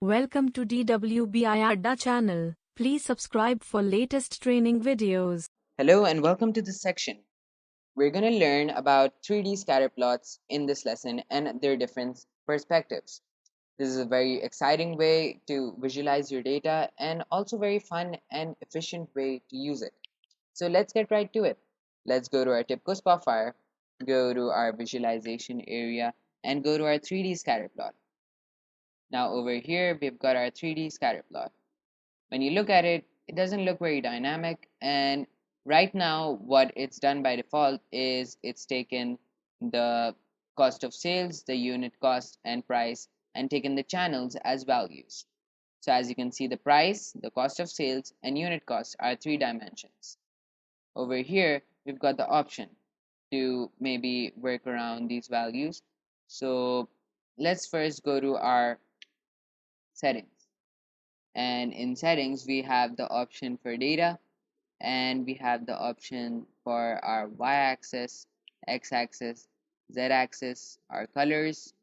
Welcome to DWBIADDA channel. Please subscribe for latest training videos. Hello and welcome to this section. We're going to learn about 3D scatter plots in this lesson and their different perspectives. This is a very exciting way to visualize your data and also very fun and efficient way to use it. So let's get right to it. Let's go to our Tibco spotfire, go to our visualization area and go to our 3D scatter plot. Now over here we've got our 3D scatter plot. When you look at it, it doesn't look very dynamic, and right now what it's done by default is it's taken the cost of sales, the unit cost and price, and taken the channels as values. So as you can see, the price, the cost of sales and unit cost are 3 dimensions. Over here we've got the option to maybe work around these values. So let's first go to our settings, and in settings we have the option for data, and we have the option for our y-axis, x-axis, z-axis, our colors.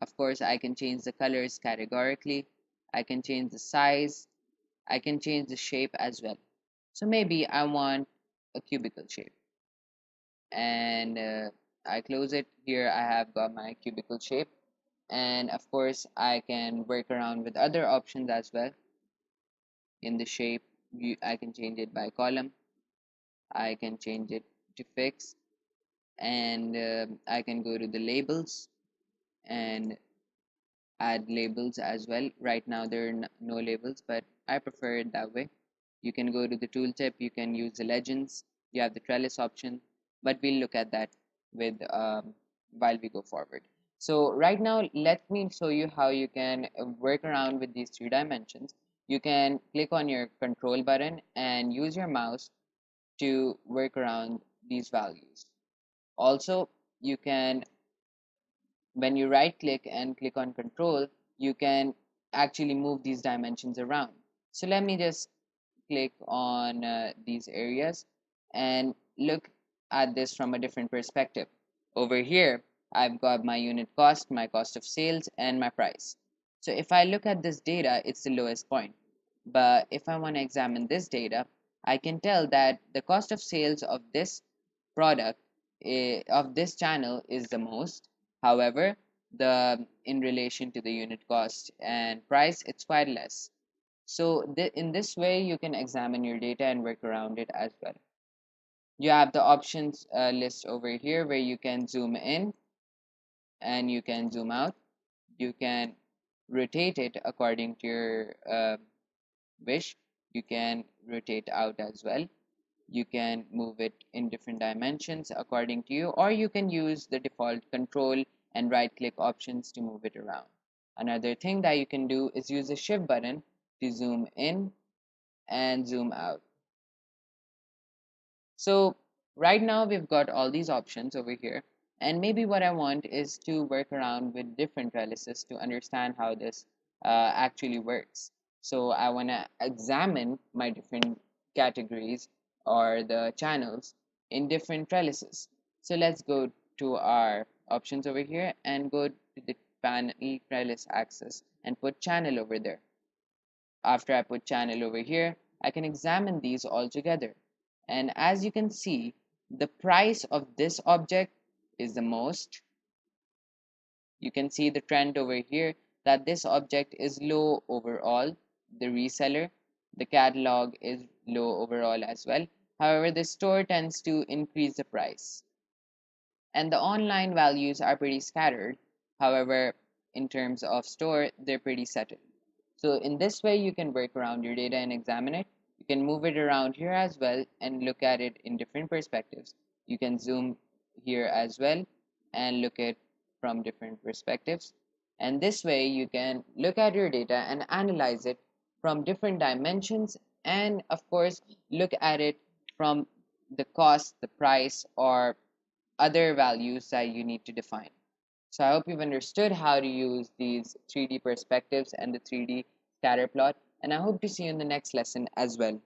Of course I can change the colors categorically, I can change the size, I can change the shape as well. So maybe I want a cubical shape, and I close it. Here I have got my cubical shape, and of course I can work around with other options as well. In the shape, I can change it by column, I can change it to fixed, and I can go to the labels and add labels as well. Right now there are no labels, but I prefer it that way. You can go to the tooltip, you can use the legends, you have the trellis option, but we'll look at that with while we go forward. So right now let me show you how you can work around with these 3 dimensions. You can click on your control button and use your mouse to work around these values. Also, you can, when you right click and click on control, you can actually move these dimensions around. So let me just click on these areas and look at this from a different perspective. Over here I've got my unit cost, my cost of sales and my price. So if I look at this data, it's the lowest point, but if I want to examine this data, I can tell that the cost of sales of this product of this channel is the most. However, the in relation to the unit cost and price, it's quite less. So in this way you can examine your data and work around it as well. You have the options list over here where you can zoom in and you can zoom out. You can rotate it according to your wish. You can rotate out as well. You can move it in different dimensions according to you, or you can use the default control and right click options to move it around. Another thing that you can do is use the shift button to zoom in and zoom out. So right now we've got all these options over here, and maybe what I want is to work around with different trellises to understand how this actually works. So I want to examine my different categories or the channels in different trellises. So let's go to our options over here and go to the panel trellis axis and put channel over there. After I put channel over here, I can examine these all together. And as you can see, the price of this object is the most. You can see the trend over here that this object is low overall. The reseller, the catalog is low overall as well. However, the store tends to increase the price. And the online values are pretty scattered. However, in terms of store, they're pretty settled. So in this way, you can work around your data and examine it. You can move it around here as well and look at it in different perspectives. You can zoom here as well and look at from different perspectives. And this way, you can look at your data and analyze it from different dimensions, and of course, look at it from the cost, the price, or other values that you need to define. So I hope you've understood how to use these 3D perspectives and the 3D scatter plot, and I hope to see you in the next lesson as well.